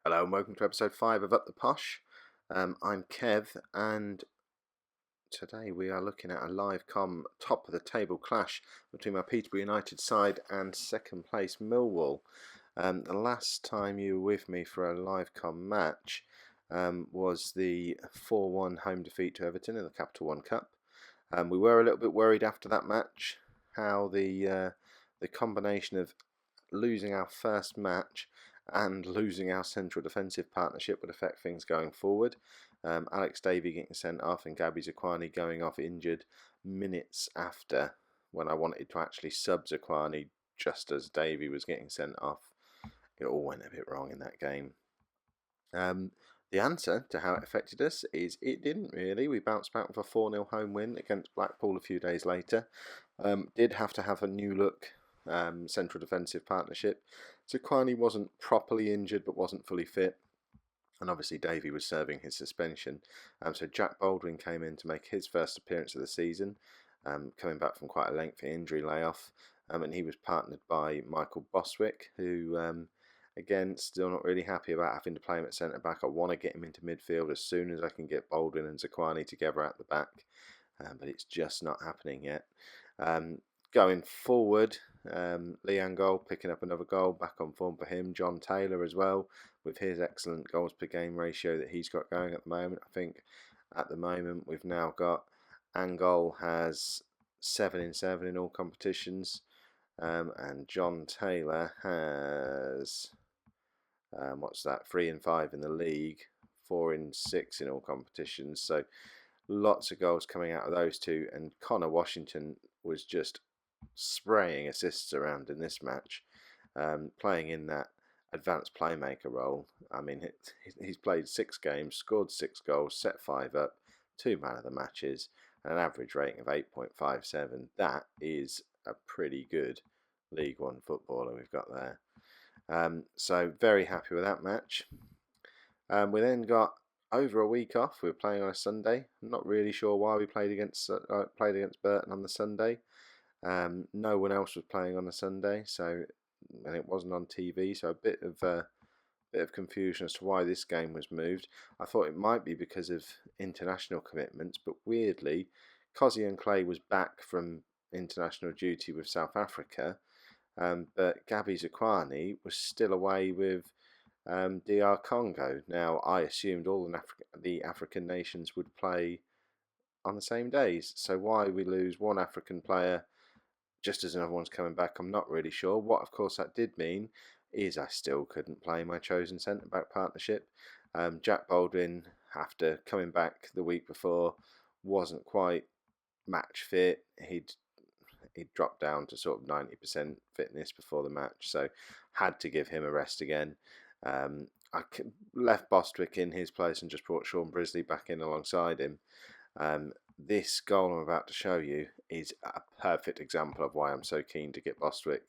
Hello and welcome to episode 5 of Up the Posh. I'm Kev, and today we are looking at a live top of the table clash between my Peterborough United side and second place Millwall. The last time you were with me for a live match was the 4-1 home defeat to Everton in the Capital One Cup. We were a little bit worried after that match how the combination of losing our first match and losing our central defensive partnership would affect things going forward. Alex Davey getting sent off and Gabby Zaquani going off injured minutes after, when I wanted to actually sub Zaquani just as Davey was getting sent off. It all went a bit wrong in that game. The answer to how it affected us is it didn't really. We bounced back with a 4-0 home win against Blackpool a few days later. Did have to have a new look central defensive partnership. Zaquani wasn't properly injured but wasn't fully fit, and obviously Davey was serving his suspension. So Jack Baldwin came in to make his first appearance of the season, coming back from quite a lengthy injury layoff, and he was partnered by Michael Bostwick, who again still not really happy about having to play him at centre back. I want to get him into midfield as soon as I can get Baldwin and Zaquani together at the back, but it's just not happening yet. Going forward, Lee Angol picking up another goal, back on form for him. John Taylor as well, with his excellent goals per game ratio that he's got going at the moment. I think at the moment we've now got Angol has 7 in 7 in all competitions, and John Taylor has 3 in 5 in the league, 4 in 6 in all competitions. So lots of goals coming out of those two, and Connor Washington was just spraying assists around in this match, playing in that advanced playmaker role. I mean, he's played 6 games, scored 6 goals, set 5 up, 2 man of the matches, and an average rating of 8.57. That is a pretty good League One footballer we've got there. So very happy with that match. We then got over a week off. We were playing on a Sunday. I'm not really sure why we played against Burton on the Sunday. No one else was playing on a Sunday, and it wasn't on TV, so a bit of confusion as to why this game was moved. I thought it might be because of international commitments, but weirdly, Cozzy and Clay was back from international duty with South Africa, but Gabby Zaquani was still away with DR Congo. Now, I assumed all the African nations would play on the same days, so why we lose one African player just as another one's coming back, I'm not really sure. What, of course, that did mean is I still couldn't play my chosen centre-back partnership. Jack Baldwin, after coming back the week before, wasn't quite match fit. He'd dropped down to sort of 90% fitness before the match, so had to give him a rest again. I left Bostwick in his place and just brought Sean Brisley back in alongside him. This goal I'm about to show you is a perfect example of why I'm so keen to get Bostwick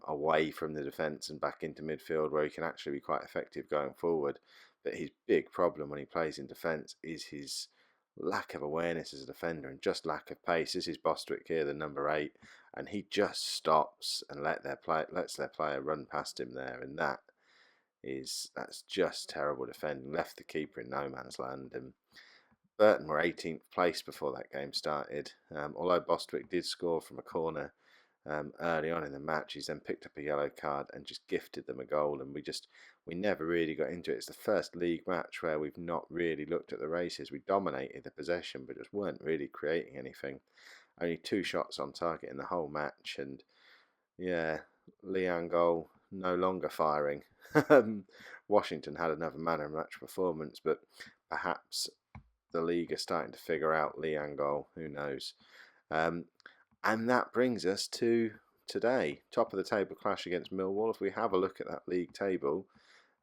away from the defence and back into midfield, where he can actually be quite effective going forward. But his big problem when he plays in defence is his lack of awareness as a defender and just lack of pace. This is Bostwick here, the number 8, and he just stops and lets their player run past him there, and that's just terrible defending. Left the keeper in no man's land. And Burton were 18th place before that game started. Although Bostwick did score from a corner early on in the match, he's then picked up a yellow card and just gifted them a goal, and we never really got into it. It's the first league match where we've not really looked at the races. We dominated the possession but just weren't really creating anything. Only 2 shots on target in the whole match, and yeah, Leon goal no longer firing. Washington had another man of match performance, but perhaps the league are starting to figure out Lee Angol, who knows. And that brings us to today, top of the table clash against Millwall. If we have a look at that league table,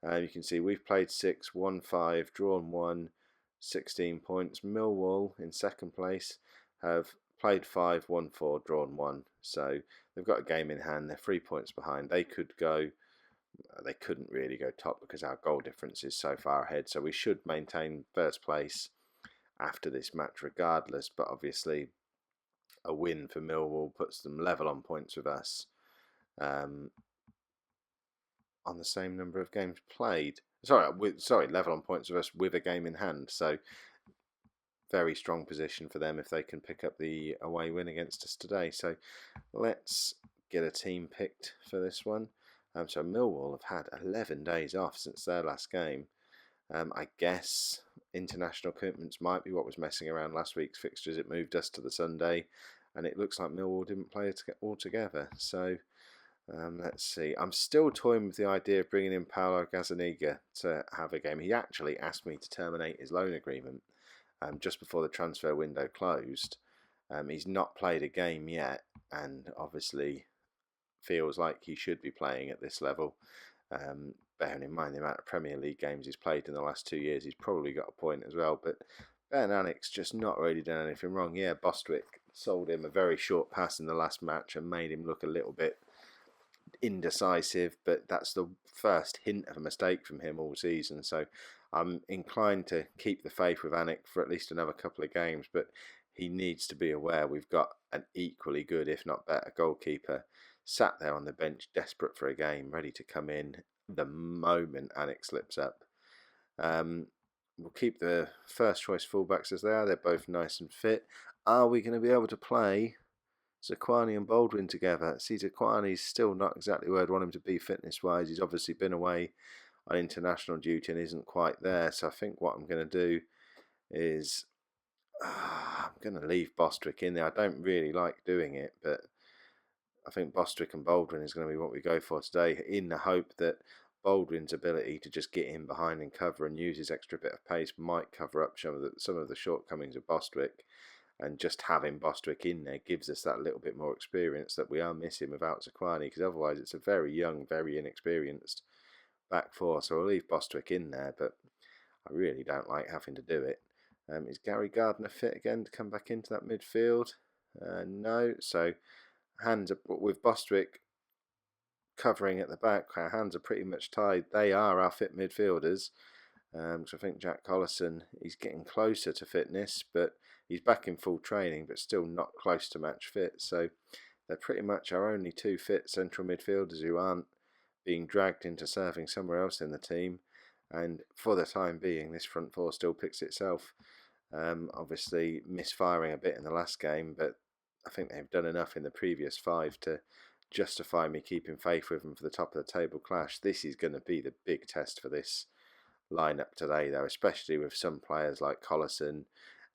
you can see we've played 6, won 5, drawn 1, 16 points. Millwall in second place have played 5, won 4, drawn 1. So they've got a game in hand. They're 3 points behind. They couldn't really go top because our goal difference is so far ahead. So we should maintain first place after this match regardless, but obviously a win for Millwall puts them level on points with us, on the same number of games played. level on points with us with a game in hand. So very strong position for them if they can pick up the away win against us today. So let's get a team picked for this one. So Millwall have had 11 days off since their last game. I guess international commitments might be what was messing around last week's fixtures. It moved us to the Sunday, and it looks like Millwall didn't play altogether. So let's see. I'm still toying with the idea of bringing in Paolo Gazzaniga to have a game. He actually asked me to terminate his loan agreement just before the transfer window closed. He's not played a game yet, and obviously feels like he should be playing at this level. Bearing in mind the amount of Premier League games he's played in the last 2 years, he's probably got a point as well. But Ben Anik's just not really done anything wrong. Yeah, Bostwick sold him a very short pass in the last match and made him look a little bit indecisive, but that's the first hint of a mistake from him all season. So I'm inclined to keep the faith with Anik for at least another couple of games, but he needs to be aware we've got an equally good, if not better, goalkeeper sat there on the bench, desperate for a game, ready to come in the moment Anik slips up. We'll keep the first choice fullbacks as they are. They're both nice and fit. Are we going to be able to play Zaquani and Baldwin together? See, Zaquani's still not exactly where I'd want him to be fitness-wise. He's obviously been away on international duty and isn't quite there. So I think what I'm going to do is I'm going to leave Bostwick in there. I don't really like doing it, but I think Bostwick and Baldwin is going to be what we go for today, in the hope that Baldwin's ability to just get in behind and cover and use his extra bit of pace might cover up some of the shortcomings of Bostwick, and just having Bostwick in there gives us that little bit more experience that we are missing without Zaquani, because otherwise it's a very young, very inexperienced back four. So I'll leave Bostwick in there, but I really don't like having to do it. Is Gary Gardner fit again to come back into that midfield? No, so hands up with Bostwick covering at the back. Our hands are pretty much tied. They are our fit midfielders. So I think Jack Collison, he's getting closer to fitness, but he's back in full training, but still not close to match fit. So they're pretty much our only two fit central midfielders who aren't being dragged into serving somewhere else in the team. And for the time being, this front four still picks itself. Obviously misfiring a bit in the last game, but I think they've done enough in the previous 5 to justify me keeping faith with them for the top of the table clash. This is going to be the big test for this lineup today, though, especially with some players like Collison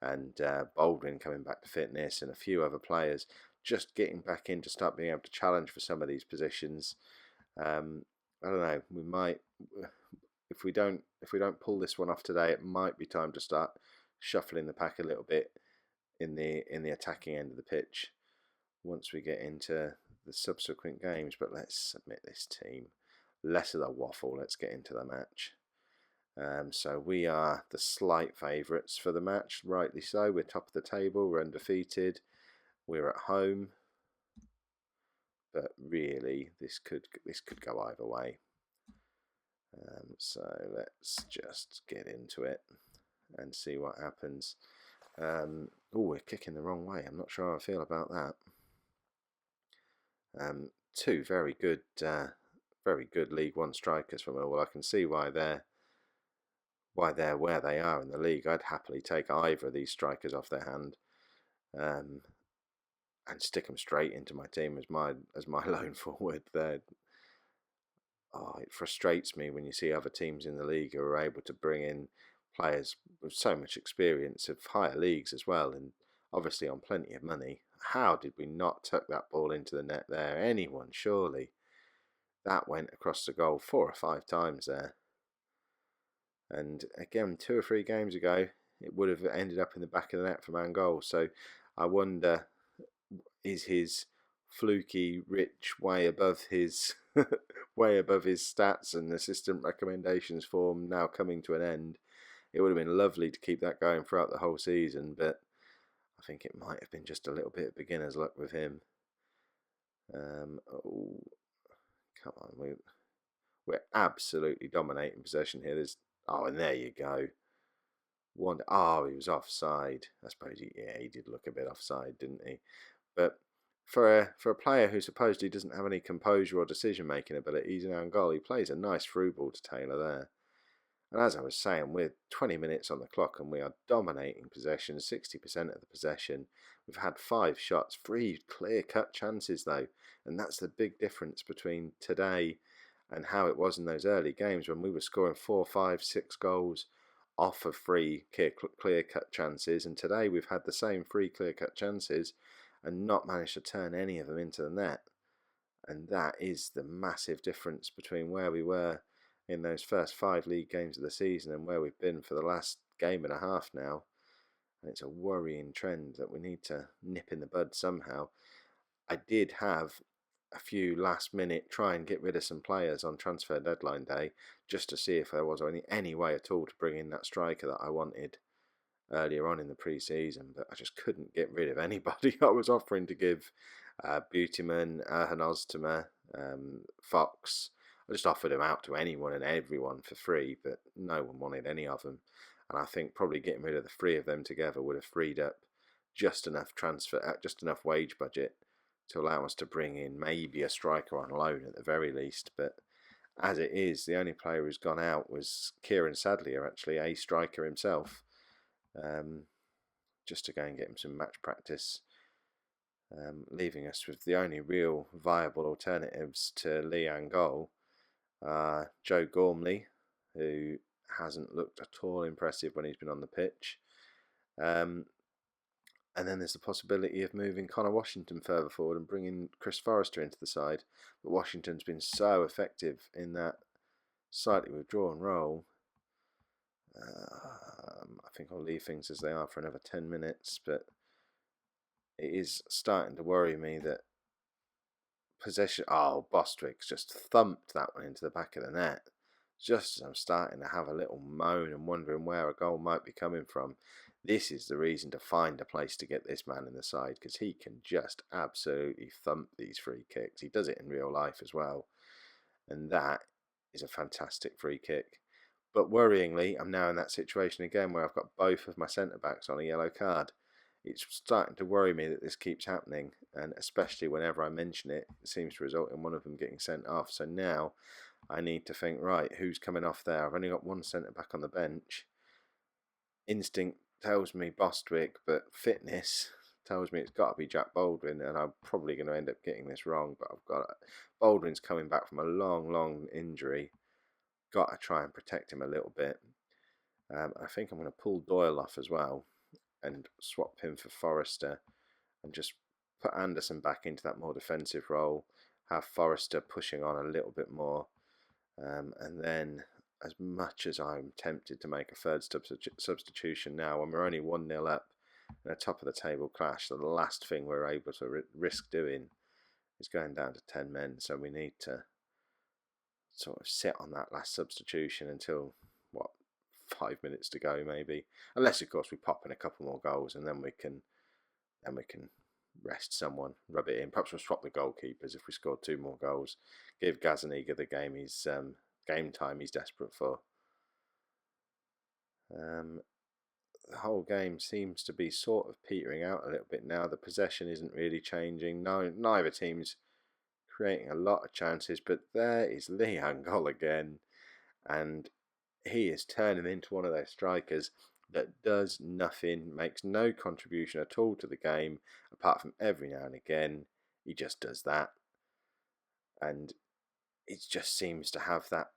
and Baldwin coming back to fitness, and a few other players just getting back in to start being able to challenge for some of these positions. I don't know. We might, if we don't pull this one off today, it might be time to start shuffling the pack a little bit in the attacking end of the pitch once we get into the subsequent games. But let's submit this team. Less of the waffle. Let's get into the match. So we are the slight favourites for the match, rightly so. We're top of the table. We're undefeated. We're at home. But really, this could go either way. So let's just get into it and see what happens. Oh, we're kicking the wrong way. I'm not sure how I feel about that. Two very good League One strikers from Millwall. I can see why they're where they are in the league. I'd happily take either of these strikers off their hand, and stick them straight into my team as my lone forward. It frustrates me when you see other teams in the league who are able to bring in players with so much experience of higher leagues as well, and obviously on plenty of money. How did we not tuck that ball into the net there? Anyone, surely. That went across the goal 4 or 5 times there. And again, 2 or 3 games ago, it would have ended up in the back of the net for man goal. So I wonder, is his fluky rich way above his stats and assistant recommendations form now coming to an end? It would have been lovely to keep that going throughout the whole season, but I think it might have been just a little bit of beginner's luck with him. Oh, come on, we're absolutely dominating possession here. And there you go. He was offside. I suppose he did look a bit offside, didn't he? But for a player who supposedly doesn't have any composure or decision making ability, he's an own goal. He plays a nice through ball to Taylor there. And as I was saying, we're 20 minutes on the clock and we are dominating possession, 60% of the possession. We've had 5 shots, 3 clear-cut chances though, and that's the big difference between today and how it was in those early games when we were scoring 4, 5, 6 goals off of 3 clear-cut chances, and today we've had the same 3 clear-cut chances and not managed to turn any of them into the net. And that is the massive difference between where we were in those first 5 league games of the season and where we've been for the last game and a half now. And it's a worrying trend that we need to nip in the bud somehow. I did have a few last minute try and get rid of some players on transfer deadline day just to see if there was any way at all to bring in that striker that I wanted earlier on in the pre-season, but I just couldn't get rid of anybody. I was offering to give Buteman, Oztema, Fox. I just offered them out to anyone and everyone for free, but no one wanted any of them. And I think probably getting rid of the 3 of them together would have freed up just enough wage budget to allow us to bring in maybe a striker on loan at the very least. But as it is, the only player who's gone out was Kieran Sadlier, actually, a striker himself, just to go and get him some match practice, leaving us with the only real viable alternatives to Lee and goal. Joe Gormley, who hasn't looked at all impressive when he's been on the pitch. And then there's the possibility of moving Connor Washington further forward and bringing Chris Forrester into the side. But Washington's been so effective in that slightly withdrawn role. I think I'll leave things as they are for another 10 minutes, but it is starting to worry me that possession... Oh, Bostwick's just thumped that one into the back of the net. Just as I'm starting to have a little moan and wondering where a goal might be coming from. This is the reason to find a place to get this man in the side, because he can just absolutely thump these free kicks. He does it in real life as well. And that is a fantastic free kick. But worryingly, I'm now in that situation again where I've got both of my centre-backs on a yellow card. It's starting to worry me that this keeps happening, and especially whenever I mention it, it seems to result in one of them getting sent off. So now I need to think, right, who's coming off there? I've only got one centre-back on the bench. Instinct tells me Bostwick, but fitness tells me it's got to be Jack Baldwin, and I'm probably going to end up getting this wrong, but I've got Baldwin's coming back from a long injury. Got to try and protect him a little bit. I think I'm going to pull Doyle off as well and swap him for Forrester and just put Anderson back into that more defensive role, have Forrester pushing on a little bit more, and then as much as I'm tempted to make a third substitution now, when we're only 1-0 up in a top of the table clash, the last thing we're able to risk doing is going down to 10 men. So we need to sort of sit on that last substitution until 5 minutes to go maybe, unless of course we pop in a couple more goals and then we can rest someone, rub it in. Perhaps we'll swap the goalkeepers if we score 2 more goals, give Gazaniga the game time he's desperate for. The whole game seems to be sort of petering out a little bit now. The possession isn't really changing. Neither team's creating a lot of chances, but there is Lee Angol again, and he is turning into one of those strikers that does nothing, makes no contribution at all to the game, apart from every now and again he just does that, and it just seems to have that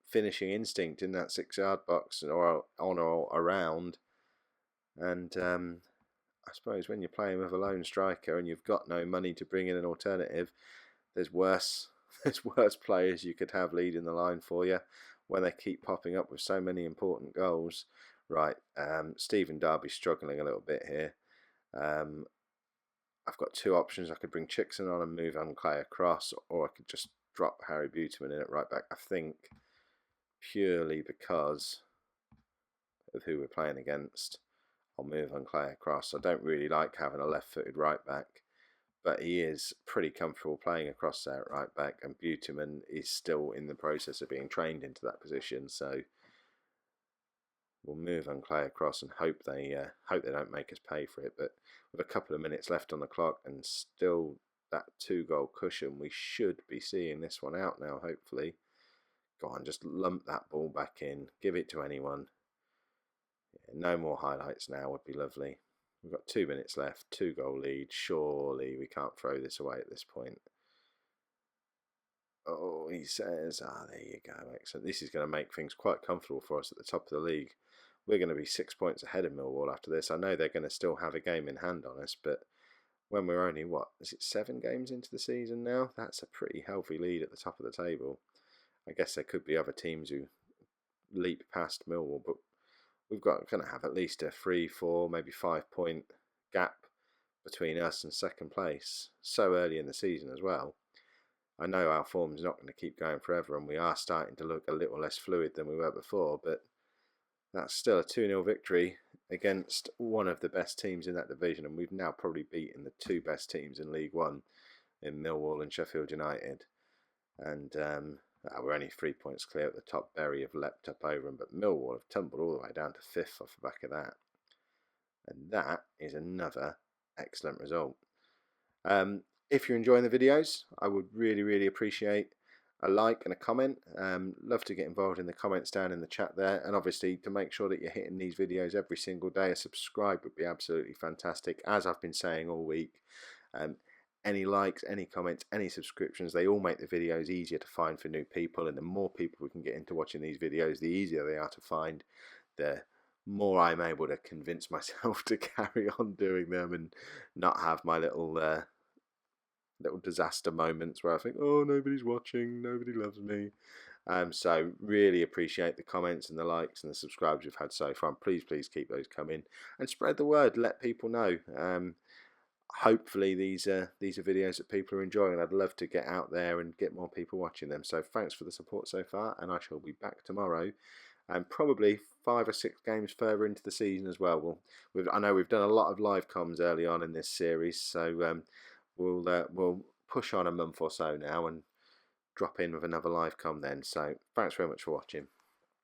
finishing instinct in that 6-yard box or on or around. And I suppose when you're playing with a lone striker and you've got no money to bring in an alternative, there's worse players you could have leading the line for you when they keep popping up with so many important goals. Right, Stephen Darby's struggling a little bit here. I've got 2 options. I could bring Chickson on and move Clay across, or I could just drop Harry Buteman in at right back. I think purely because of who we're playing against, I'll move Clay across. I don't really like having a left-footed right back, but he is pretty comfortable playing across there at right back, and Buteman is still in the process of being trained into that position, so we'll move Clay across and hope they don't make us pay for it. But with a couple of minutes left on the clock and still that 2-goal cushion, we should be seeing this one out now, hopefully. Go on, just lump that ball back in. Give it to anyone. Yeah, no more highlights now would be lovely. We've got 2 minutes left, 2-goal lead. Surely we can't throw this away at this point. Oh, he says, there you go. Excellent. This is going to make things quite comfortable for us at the top of the league. We're going to be 6 points ahead of Millwall after this. I know they're going to still have a game in hand on us, but when we're only, what, is it 7 games into the season now? That's a pretty healthy lead at the top of the table. I guess there could be other teams who leap past Millwall, but we've got going to have at least a 3, 4, maybe 5 point gap between us and second place so early in the season as well. I know our form's not going to keep going forever, and we are starting to look a little less fluid than we were before, but that's still a 2-0 victory against one of the best teams in that division, and we've now probably beaten the 2 best teams in League One in Millwall and Sheffield United. And we're only 3 points clear at the top. Bury have leapt up over them, but Millwall have tumbled all the way down to 5th off the back of that. And that is another excellent result. If you're enjoying the videos, I would really appreciate a like and a comment. Love to get involved in the comments down in the chat there, and obviously to make sure that you're hitting these videos every single day. A subscribe would be absolutely fantastic, as I've been saying all week. Any likes, any comments, any subscriptions, they all make the videos easier to find for new people, and the more people we can get into watching these videos, the easier they are to find, the more I'm able to convince myself to carry on doing them and not have my little disaster moments where I think, oh, nobody's watching, nobody loves me. So really appreciate the comments and the likes and the subscribes we've had so far. And please keep those coming and spread the word. Let people know. Hopefully these are videos that people are enjoying. I'd love to get out there and get more people watching them. So thanks for the support so far, and I shall be back tomorrow, and probably 5 or 6 games further into the season as well. I know we've done a lot of live comms early on in this series, so we'll push on a month or so now and drop in with another live com then. So thanks very much for watching.